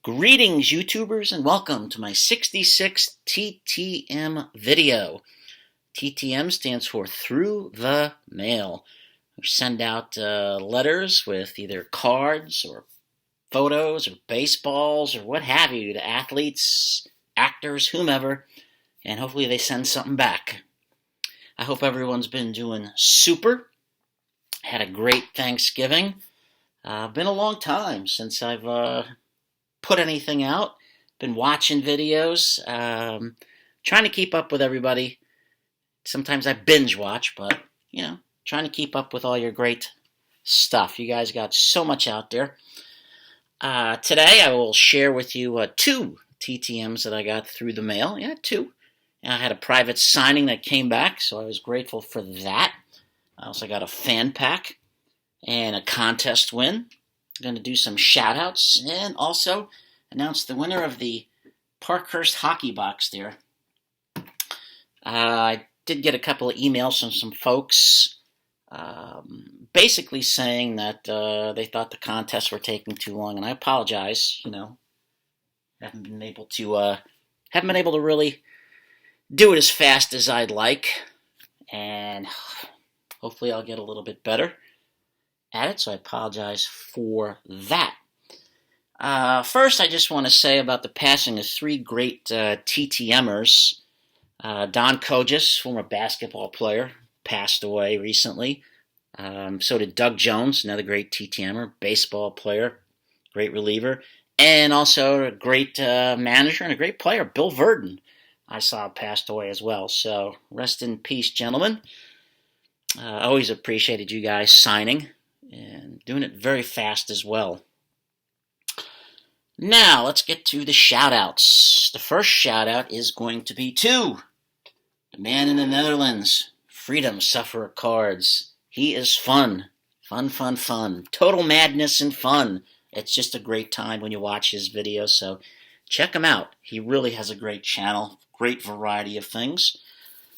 Greetings, YouTubers, and welcome to my 66th TTM video. TTM stands for Through the Mail. We send out letters with either cards or photos or baseballs or what have you to athletes, actors, whomever, and hopefully they send something back. I hope everyone's been doing super. Had a great Thanksgiving. Been a long time since I've put anything out. Been watching videos, trying to keep up with everybody. Sometimes I binge watch, but, trying to keep up with all your great stuff. You guys got so much out there. Today I will share with you two TTMs that I got through the mail. Yeah, two. And I had a private signing that came back, so I was grateful for that. I also got a fan pack and a contest win. I'm going to do some shout-outs and also announce the winner of the Parkhurst Hockey Box there. I did get a couple of emails from some folks basically saying that they thought the contests were taking too long, and I apologize. Haven't been able to really do it as fast as I'd like, and hopefully I'll get a little bit better at it, so I apologize for that. First, I just want to say about the passing of three great TTMers. Don Kogis, former basketball player, passed away recently. So did Doug Jones, another great TTMer, baseball player, great reliever, and also a great manager and a great player, Bill Verdon, I saw passed away as well. So rest in peace, gentlemen. Always appreciated you guys signing and doing it very fast as well. Now, let's get to the shout-outs. The first shout-out is going to be to the man in the Netherlands, Freedomsufferer Cards. He is fun. Fun, fun, fun. Total madness and fun. It's just a great time when you watch his videos, so check him out. He really has a great channel, great variety of things.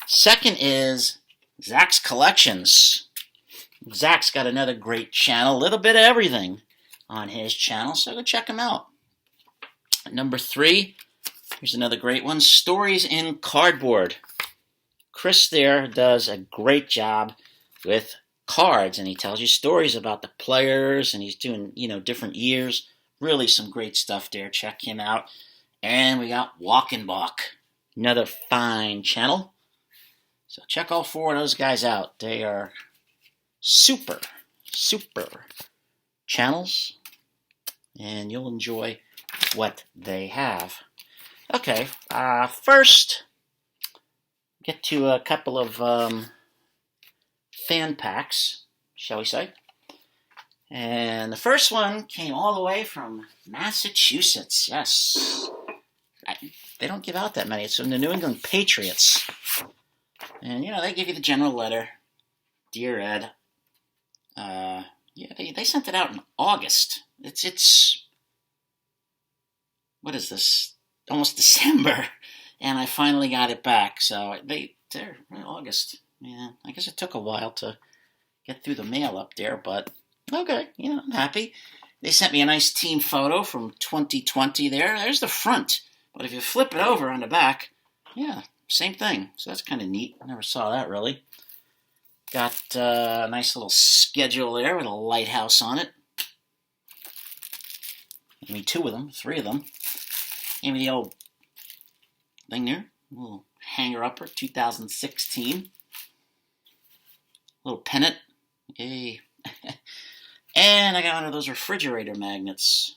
Second is Zach's Collections. Zach's got another great channel, a little bit of everything on his channel, so go check him out. Number 3, here's another great one, Stories in Cardboard. Chris there does a great job with cards, and he tells you stories about the players, and he's doing, different years. Really some great stuff there. Check him out. And we got Walk and Balk, another fine channel. So check all four of those guys out. They are super, super channels, and you'll enjoy what they have. Okay, first, get to a couple of fan packs, shall we say. And the first one came all the way from Massachusetts. Yes. They don't give out that many. It's from the New England Patriots. And, they give you the general letter. Dear Ed. They sent it out in August. It's what is this? Almost December. And I finally got it back. So they're in August. Yeah, I guess it took a while to get through the mail up there, but okay, I'm happy. They sent me a nice team photo from 2020 there. There's the front. But if you flip it over on the back, yeah, same thing. So that's kind of neat. I never saw that really. Got a nice little schedule there with a lighthouse on it. I mean, 2 of them, 3 of them. Gave me the old thing there. A little hanger-upper, 2016. Little pennant. Yay. And I got one of those refrigerator magnets.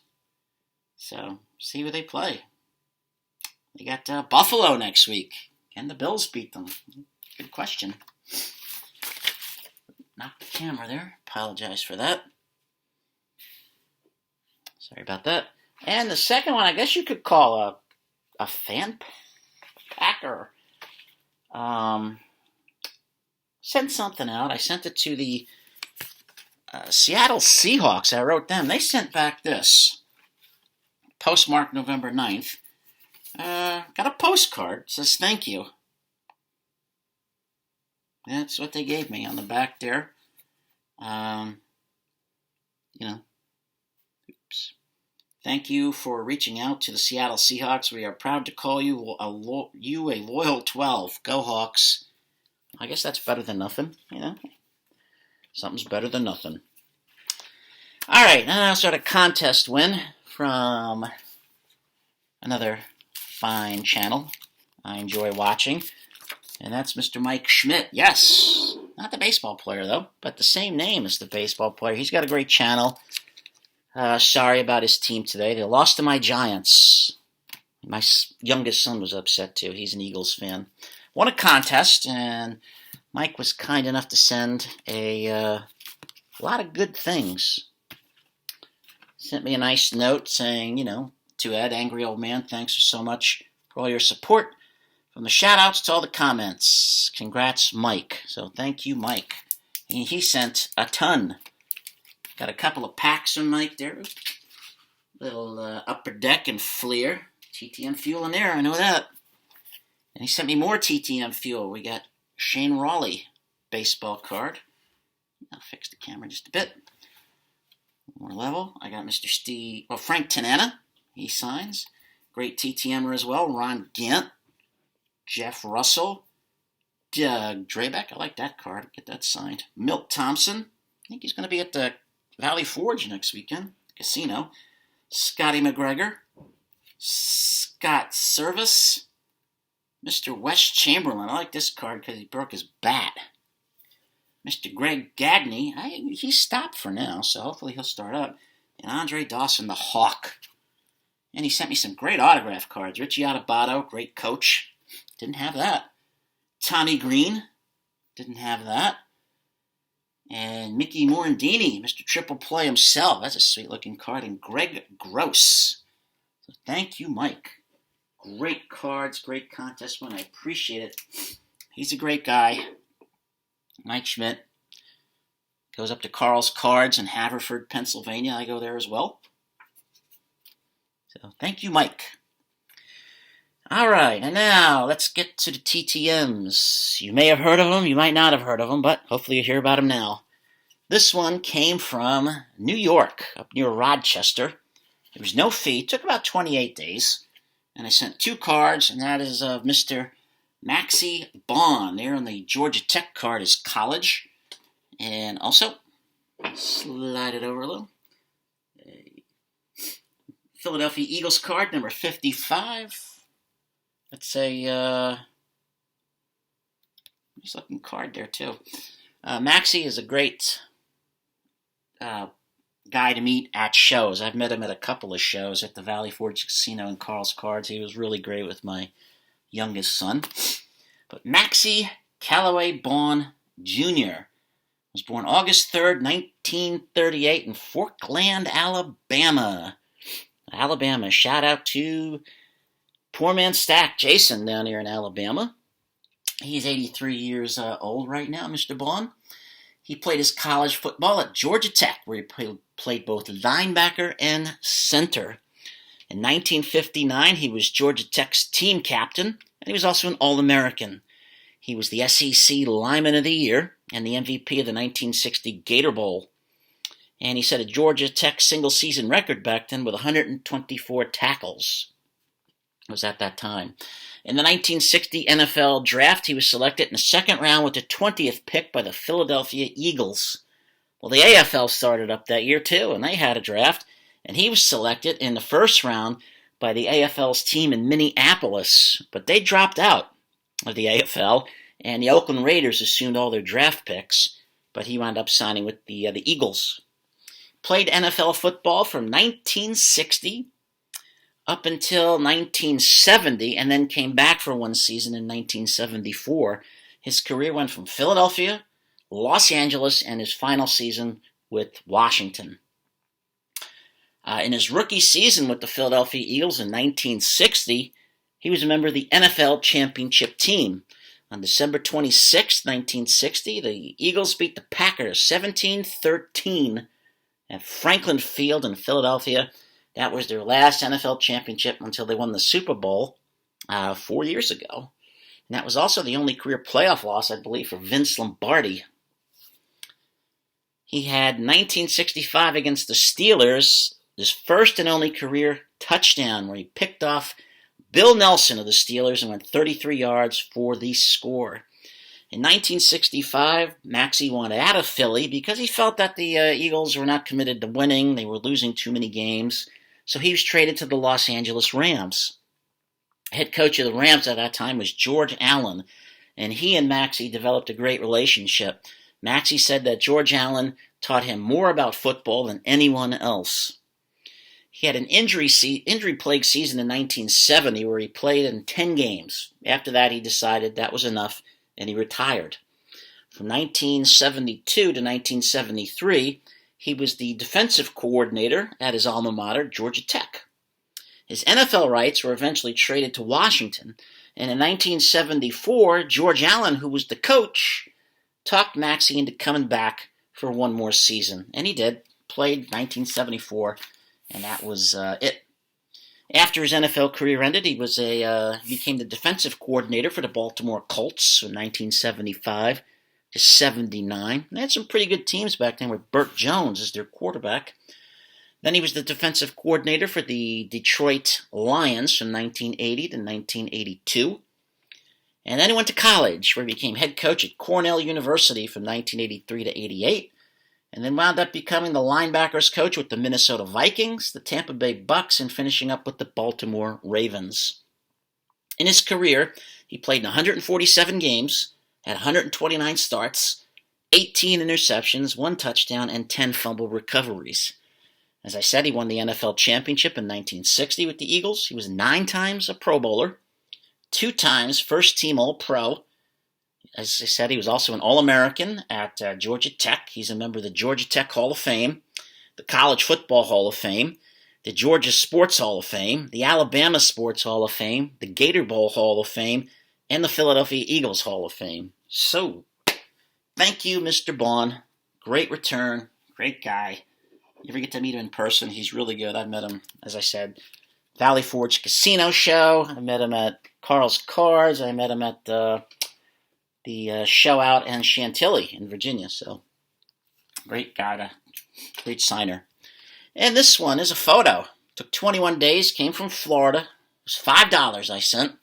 So, see where they play. They got Buffalo next week. Can the Bills beat them? Good question. Knocked the camera there. Apologize for that. Sorry about that. And the second one, I guess you could call a fan packer. Sent something out. I sent it to the Seattle Seahawks. I wrote them. They sent back this. Postmarked November 9th. Got a postcard. It says thank you. That's what they gave me on the back there. Oops. Thank you for reaching out to the Seattle Seahawks. We are proud to call you a loyal 12. Go Hawks. I guess that's better than nothing, you know. Something's better than nothing. All right, now I'll start a contest win from another fine channel I enjoy watching, and that's Mr. Mike Schmidt. Yes, not the baseball player, though, but the same name as the baseball player. He's got a great channel. Sorry about his team today. They lost to my Giants. My youngest son was upset, too. He's an Eagles fan. Won a contest, and Mike was kind enough to send a lot of good things. Sent me a nice note saying, you know, to Ed, angry old man, thanks so much for all your support. From the shout-outs to all the comments. Congrats, Mike. So thank you, Mike. And he sent a ton. Got a couple of packs from Mike there. Little Upper Deck and Fleer. TTM fuel in there, I know that. And he sent me more TTM fuel. We got Shane Raleigh baseball card. I'll fix the camera just a bit. More level. I got Mr. Frank Tanana. He signs. Great TTMer as well. Ron Gant. Jeff Russell. Doug Drabeck. I like that card. Get that signed. Milt Thompson. I think he's going to be at the Valley Forge next weekend. Casino. Scotty McGregor. Scott Service. Mr. Wes Chamberlain. I like this card because he broke his bat. Mr. Greg Gagney. He stopped for now, so hopefully he'll start up. And Andre Dawson, the Hawk. And he sent me some great autograph cards. Richie Adubato, great coach. Didn't have that. Tommy Green. Didn't have that. And Mickey Morandini, Mr. Triple Play himself. That's a sweet-looking card. And Greg Gross. So thank you, Mike. Great cards, great contest win. I appreciate it. He's a great guy. Mike Schmidt. Goes up to Carl's Cards in Haverford, Pennsylvania. I go there as well. So thank you, Mike. All right, and now let's get to the TTMs. You may have heard of them, you might not have heard of them, but hopefully you hear about them now. This one came from New York, up near Rochester. There was no fee. It took about 28 days. And I sent 2 cards, and that is of Mr. Maxie Bond. There on the Georgia Tech card is college. And also, slide it over a little. A Philadelphia Eagles card, number 55. That's a nice looking card there, too. Maxie is a great guy to meet at shows. I've met him at a couple of shows at the Valley Forge Casino and Carl's Cards. He was really great with my youngest son. But Maxie Callaway Bawn Jr. was born August 3rd, 1938 in Forkland, Alabama. Alabama. Shout out to Poor Man Stack Jason down here in Alabama. He's 83 years old right now, Mr. Bawn. He played his college football at Georgia Tech, where he played both linebacker and center. In 1959, he was Georgia Tech's team captain, and he was also an All-American. He was the SEC Lineman of the Year and the MVP of the 1960 Gator Bowl. And he set a Georgia Tech single-season record back then with 124 tackles. It was at that time. In the 1960 NFL Draft, he was selected in the second round with the 20th pick by the Philadelphia Eagles. Well, the AFL started up that year, too, and they had a draft, and he was selected in the first round by the AFL's team in Minneapolis, but they dropped out of the AFL, and the Oakland Raiders assumed all their draft picks, but he wound up signing with the Eagles. Played NFL football from 1960 up until 1970, and then came back for one season in 1974. His career went from Philadelphia, Los Angeles, and his final season with Washington. In his rookie season with the Philadelphia Eagles in 1960, he was a member of the NFL championship team. On December 26, 1960, the Eagles beat the Packers 17-13 at Franklin Field in Philadelphia. That was their last NFL championship until they won the Super Bowl 4 years ago. And that was also the only career playoff loss, I believe, for Vince Lombardi. He had 1965 against the Steelers, his first and only career touchdown, where he picked off Bill Nelson of the Steelers and went 33 yards for the score. In 1965, Maxey wanted out of Philly because he felt that the Eagles were not committed to winning. They were losing too many games. So he was traded to the Los Angeles Rams. Head coach of the Rams at that time was George Allen, and he and Maxey developed a great relationship. Maxey said that George Allen taught him more about football than anyone else. He had an injury-plagued season in 1970 where he played in 10 games. After that, he decided that was enough, and he retired. From 1972 to 1973, he was the defensive coordinator at his alma mater, Georgia Tech. His NFL rights were eventually traded to Washington, and in 1974, George Allen, who was the coach, talked Maxey into coming back for one more season, and he did. Played 1974, and that was it. After his NFL career ended, he became the defensive coordinator for the Baltimore Colts from 1975 to 79. They had some pretty good teams back then with Burt Jones as their quarterback. Then he was the defensive coordinator for the Detroit Lions from 1980 to 1982. And then he went to college, where he became head coach at Cornell University from 1983 to 88, and then wound up becoming the linebackers coach with the Minnesota Vikings, the Tampa Bay Bucks, and finishing up with the Baltimore Ravens. In his career, he played in 147 games, had 129 starts, 18 interceptions, 1 touchdown, and 10 fumble recoveries. As I said, he won the NFL championship in 1960 with the Eagles. He was 9 times a Pro Bowler, 2 times first-team All-Pro. As I said, he was also an All-American at Georgia Tech. He's a member of the Georgia Tech Hall of Fame, the College Football Hall of Fame, the Georgia Sports Hall of Fame, the Alabama Sports Hall of Fame, the Gator Bowl Hall of Fame, and the Philadelphia Eagles Hall of Fame. So, thank you, Mr. Bond. Great return. Great guy. You ever get to meet him in person? He's really good. I've met him, as I said, Valley Forge Casino Show. I met him at Carl's Cards. I met him at the show out in Chantilly in Virginia. So, great guy, great signer. And this one is a photo. Took 21 days, came from Florida. It was $5 I sent.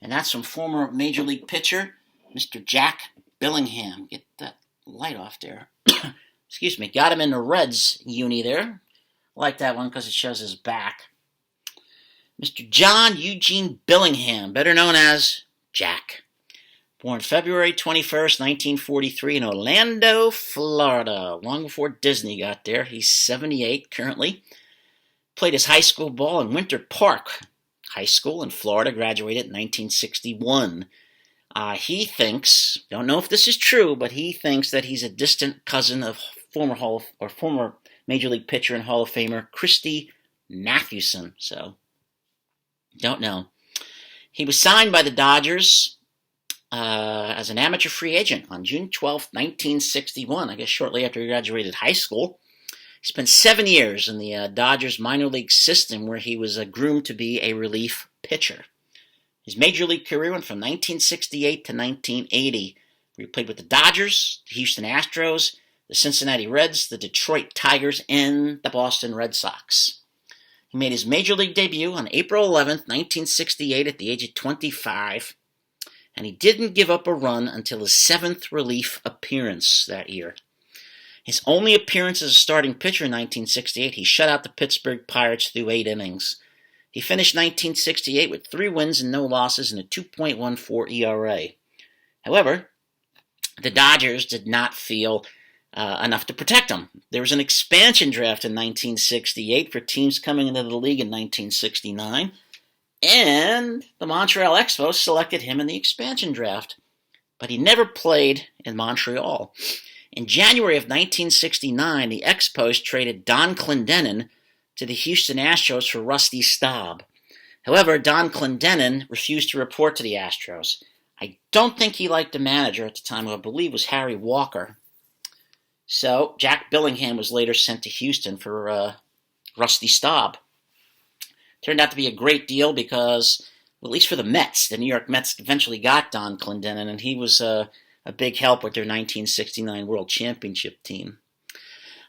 And that's from former Major League pitcher, Mr. Jack Billingham. Get that light off there. Excuse me. Got him in the Reds uni there. I like that one because it shows his back. Mr. John Eugene Billingham, better known as Jack. Born February 21st, 1943 in Orlando, Florida. Long before Disney got there. He's 78 currently. Played his high school ball in Winter Park High School in Florida. Graduated in 1961. He thinks, don't know if this is true, but he thinks that he's a distant cousin of former Major League pitcher and Hall of Famer Christy Mathewson. So, don't know. He was signed by the Dodgers as an amateur free agent on June 12, 1961, I guess shortly after he graduated high school. He spent 7 years in the Dodgers minor league system where he was groomed to be a relief pitcher. His major league career went from 1968 to 1980, where he played with the Dodgers, the Houston Astros, the Cincinnati Reds, the Detroit Tigers, and the Boston Red Sox. He made his major league debut on April 11, 1968 at the age of 25, and he didn't give up a run until his 7th relief appearance that year. His only appearance as a starting pitcher in 1968, he shut out the Pittsburgh Pirates through 8 innings. He finished 1968 with 3 wins and no losses and a 2.14 ERA. However, the Dodgers did not feel enough to protect him. There was an expansion draft in 1968 for teams coming into the league in 1969, and the Montreal Expos selected him in the expansion draft. But he never played in Montreal. In January of 1969, the Expos traded Don Clendenin to the Houston Astros for Rusty Staub. However, Don Clendenin refused to report to the Astros. I don't think he liked the manager at the time, who I believe was Harry Walker. So, Jack Billingham was later sent to Houston for Rusty Staub. Turned out to be a great deal because, well, at least for the Mets, the New York Mets eventually got Don Clendenin, and he was a big help with their 1969 World Championship team.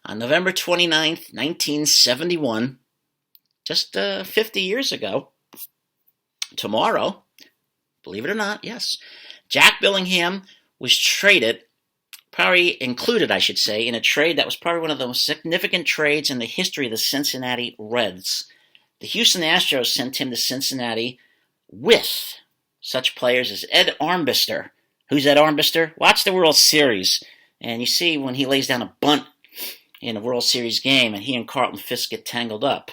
On November 29th, 1971, just 50 years ago, tomorrow, believe it or not, yes, Jack Billingham was traded, probably included, I should say, in a trade that was probably one of the most significant trades in the history of the Cincinnati Reds. The Houston Astros sent him to Cincinnati with such players as Ed Armbister. Who's Ed Armbister? Watch the World Series, and you see when he lays down a bunt in a World Series game, and he and Carlton Fisk get tangled up.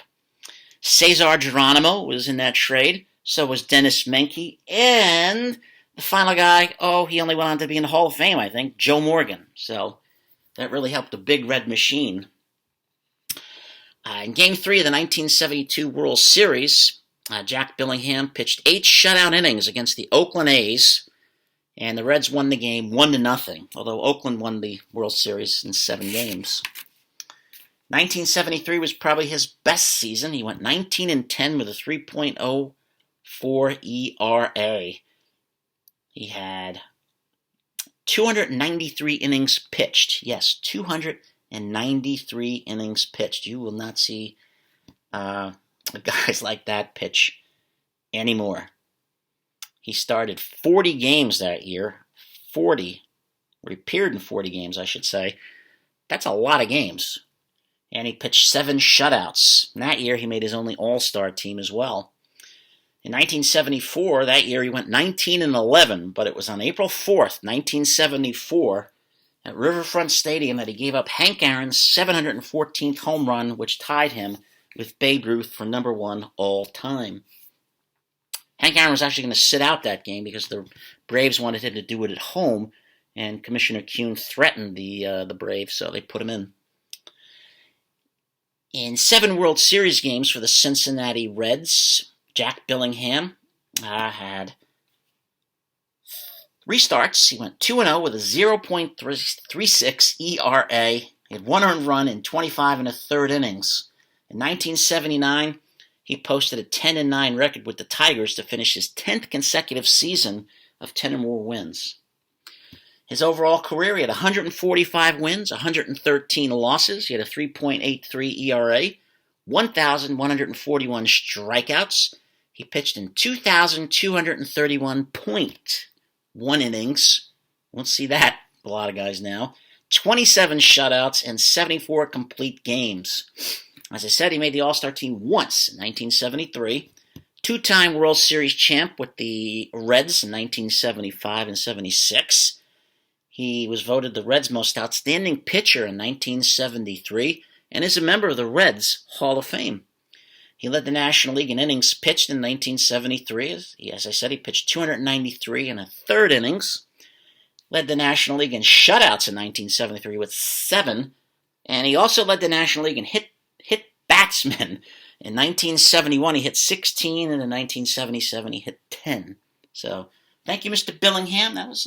Cesar Geronimo was in that trade. So was Dennis Menke. And the final guy, he only went on to be in the Hall of Fame, I think, Joe Morgan. So that really helped the Big Red Machine. In Game 3 of the 1972 World Series, Jack Billingham pitched 8 shutout innings against the Oakland A's, and the Reds won the game 1-0, although Oakland won the World Series in 7 games. 1973 was probably his best season. He went 19-10 with a 3.04 ERA. He had 293 innings pitched. Yes, 293 innings pitched. You will not see guys like that pitch anymore. He started 40 games that year. 40. Or he appeared in 40 games, I should say. That's a lot of games. And he pitched 7 shutouts. And that year, he made his only all-star team as well. In 1974, that year, he went 19-11, but it was on April 4th, 1974, at Riverfront Stadium that he gave up Hank Aaron's 714th home run, which tied him with Babe Ruth for number 1 all time. Hank Aaron was actually going to sit out that game because the Braves wanted him to do it at home, and Commissioner Kuhn threatened the Braves, so they put him in. In 7 World Series games for the Cincinnati Reds, Jack Billingham had 3 starts. He went 2-0 with a 0.36 ERA. He had 1 earned run in 25 1/3 innings. In 1979, he posted a 10-9 record with the Tigers to finish his 10th consecutive season of 10 or more wins. His overall career, he had 145 wins, 113 losses. He had a 3.83 ERA, 1,141 strikeouts. He pitched in 2,231.1 innings. Won't see that a lot of guys now. 27 shutouts and 74 complete games. As I said, he made the All-Star team once in 1973. 2-time World Series champ with the Reds in 1975 and 76. He was voted the Reds' most outstanding pitcher in 1973 and is a member of the Reds Hall of Fame. He led the National League in innings pitched in 1973. As I said, he pitched 293 1/3 innings. Led the National League in shutouts in 1973 with 7. And he also led the National League in hit batsmen. In 1971, he hit 16, and in 1977, he hit 10. So, thank you, Mr. Billingham. That was,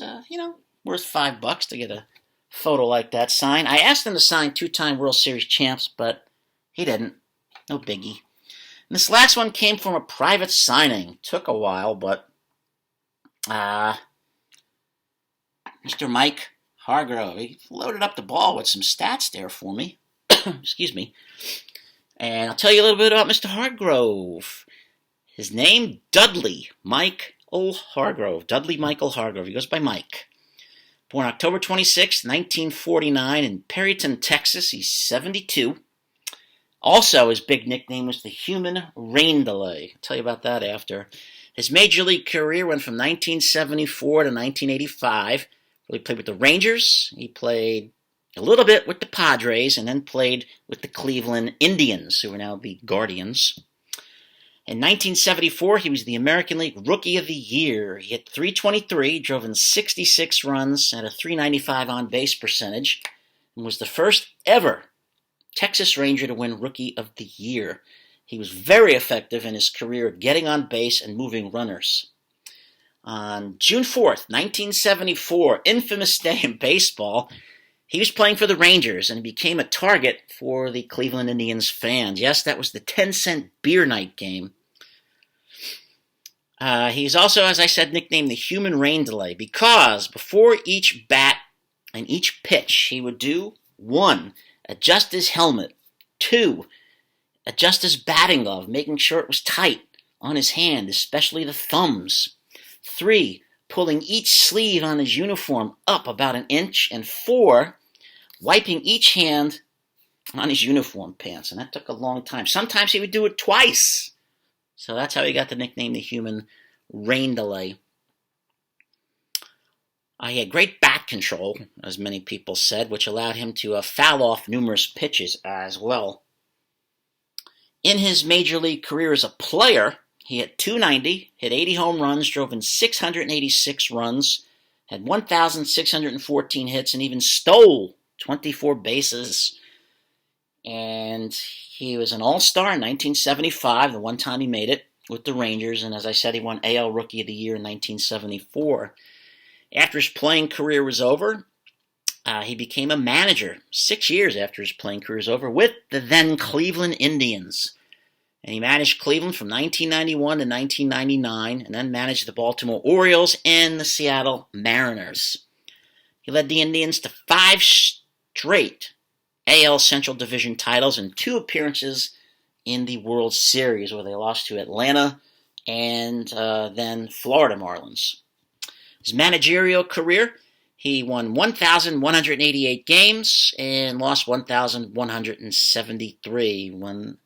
worth $5 to get a photo like that signed. I asked him to sign 2-time World Series champs, but he didn't. No biggie. And this last one came from a private signing. Took a while, but Mr. Mike Hargrove, he loaded up the ball with some stats there for me. Excuse me. And I'll tell you a little bit about Mr. Hargrove. His name, Dudley Michael Hargrove. Dudley Michael Hargrove. He goes by Mike. Born October 26, 1949 in Perryton, Texas. He's 72. Also, his big nickname was the Human Rain Delay. I'll tell you about that after. His major league career went from 1974 to 1985. He played with the Rangers. He played a little bit with the Padres and then played with the Cleveland Indians, who are now the Guardians. In 1974, he was the American League Rookie of the Year. He hit .323, drove in 66 runs, had a .395 on-base percentage, and was the first ever Texas Ranger to win Rookie of the Year. He was very effective in his career getting on base and moving runners. On June 4th, 1974, infamous day in baseball, he was playing for the Rangers and became a target for the Cleveland Indians fans. Yes, that was the 10-cent beer night game. He's also, as I said, nicknamed the Human Rain Delay because before each bat and each pitch, he would do 1, adjust his helmet. 2, adjust his batting glove, making sure it was tight on his hand, especially the thumbs. 3, pulling each sleeve on his uniform up about an inch. And 4, wiping each hand on his uniform pants. And that took a long time. Sometimes he would do it twice. So that's how he got the nickname the Human Rain Delay. He had great bat control, as many people said, which allowed him to foul off numerous pitches as well. In his major league career as a player, he hit .290, hit 80 home runs, drove in 686 runs, had 1,614 hits, and even stole 24 bases. And he was an all-star in 1975, the one time he made it with the Rangers. And as I said, he won AL Rookie of the Year in 1974. After his playing career was over, he became a manager 6 years after his playing career was over with the then Cleveland Indians. And he managed Cleveland from 1991 to 1999, and then managed the Baltimore Orioles and the Seattle Mariners. He led the Indians to 5 straight AL Central Division titles and 2 appearances in the World Series, where they lost to Atlanta and then Florida Marlins. His managerial career, he won 1,188 games and lost 1,173, won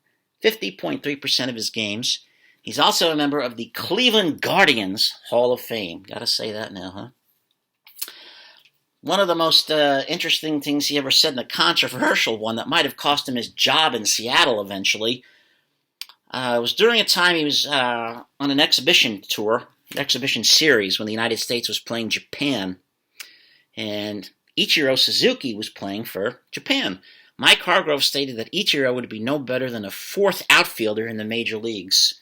50.3% of his games. He's also a member of the Cleveland Guardians Hall of Fame. Gotta say that now, huh? One of the most interesting things he ever said, and a controversial one that might have cost him his job in Seattle eventually, was during a time he was on an exhibition tour, exhibition series, when the United States was playing Japan. And Ichiro Suzuki was playing for Japan. Mike Hargrove stated that Ichiro would be no better than a 4th outfielder in the major leagues.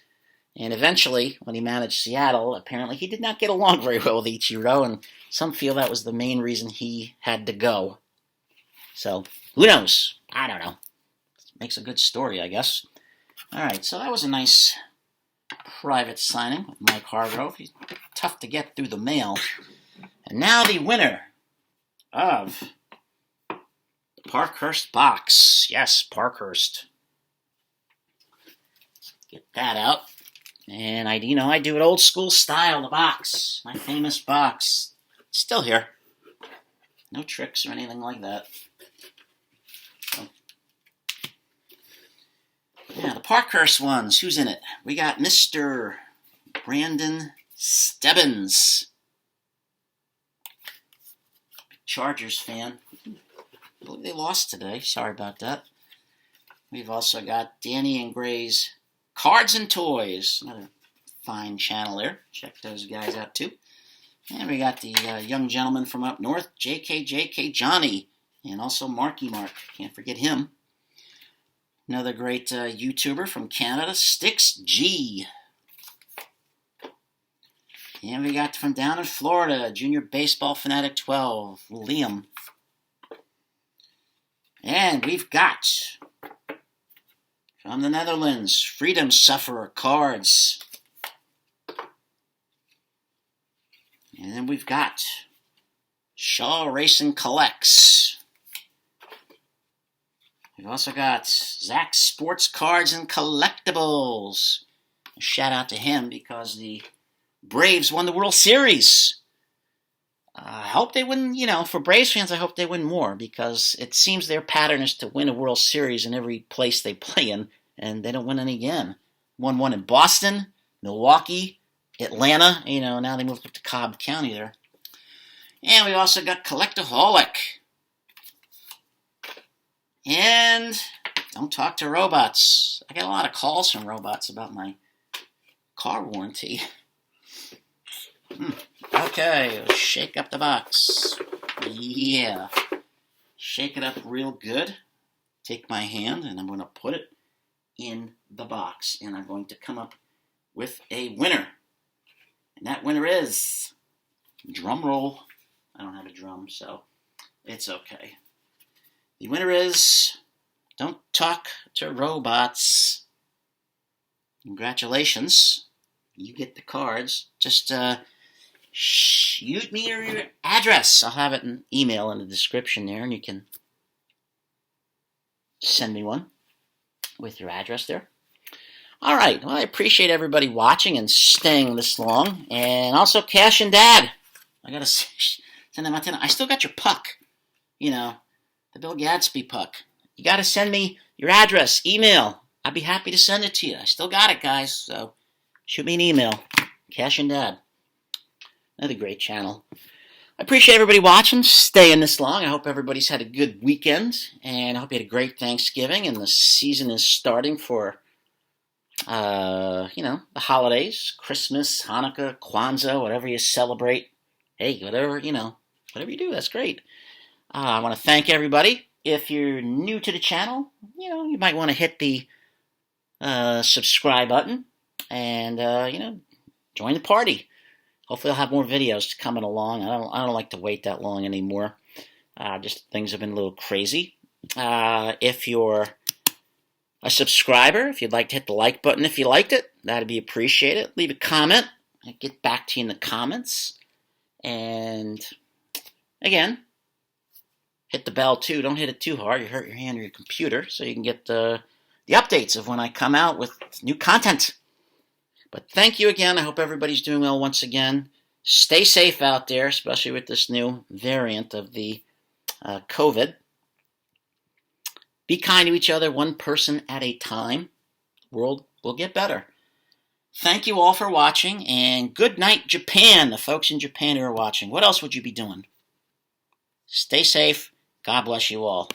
And eventually, when he managed Seattle, apparently he did not get along very well with Ichiro, and some feel that was the main reason he had to go. So, who knows? I don't know. Makes a good story, I guess. Alright, so that was a nice private signing with Mike Hargrove. He's tough to get through the mail. And now the winner of the Parkhurst Box. Yes, Parkhurst. Get that out. And I do it old school style, the box. My famous box. It's still here. No tricks or anything like that. So, yeah, the Parkhurst ones. Who's in it? We got Mr. Brandon Stebbins. Chargers fan. I believe they lost today. Sorry about that. We've also got Danny and Gray's Cards and Toys. Another fine channel there. Check those guys out too. And we got the young gentleman from up north, JK Johnny. And also Marky Mark. Can't forget him. Another great YouTuber from Canada, Sticks G. And we got from down in Florida, Junior Baseball Fanatic 12, Liam. And we've got from the Netherlands, Freedomsufferer Cards. And then we've got Shaw Racing Collects. We've also got Zach Sports Cards and Collectibles. A shout out to him because the Braves won the World Series. I hope they win, for Braves fans, I hope they win more, because it seems their pattern is to win a World Series in every place they play in, and they don't win any again. Won one in Boston, Milwaukee, Atlanta, now they moved up to Cobb County there. And we also got Collectaholic. And Don't Talk to Robots. I get a lot of calls from robots about my car warranty. Okay, let's shake up the box. Yeah. Shake it up real good. Take my hand and I'm going to put it in the box. And I'm going to come up with a winner. And that winner is, drum roll. I don't have a drum, so it's okay. The winner is Don't Talk to Robots. Congratulations. You get the cards. Just shoot me your address. I'll have it in email in the description there, and you can send me one with your address there. All right. Well, I appreciate everybody watching and staying this long. And also, Cash and Dad. I got to send them out to. I still got your puck. You know, the Bill Gadsby puck. You got to send me your address, email. I'd be happy to send it to you. I still got it, guys. So shoot me an email. Cash and Dad. Another great channel. I appreciate everybody watching, staying this long. I hope everybody's had a good weekend. And I hope you had a great Thanksgiving. And the season is starting for, the holidays. Christmas, Hanukkah, Kwanzaa, whatever you celebrate. Hey, whatever you do, that's great. I want to thank everybody. If you're new to the channel, you might want to hit the subscribe button and, join the party. Hopefully I'll have more videos coming along. I don't like to wait that long anymore. Just things have been a little crazy. If you're a subscriber, if you'd like to hit the like button if you liked it, that'd be appreciated. Leave a comment. I'll get back to you in the comments. And again, hit the bell too. Don't hit it too hard. You hurt your hand or your computer, so you can get the updates of when I come out with new content. But thank you again. I hope everybody's doing well once again. Stay safe out there, especially with this new variant of the COVID. Be kind to each other, one person at a time. The world will get better. Thank you all for watching, and good night, Japan, the folks in Japan who are watching. What else would you be doing? Stay safe. God bless you all.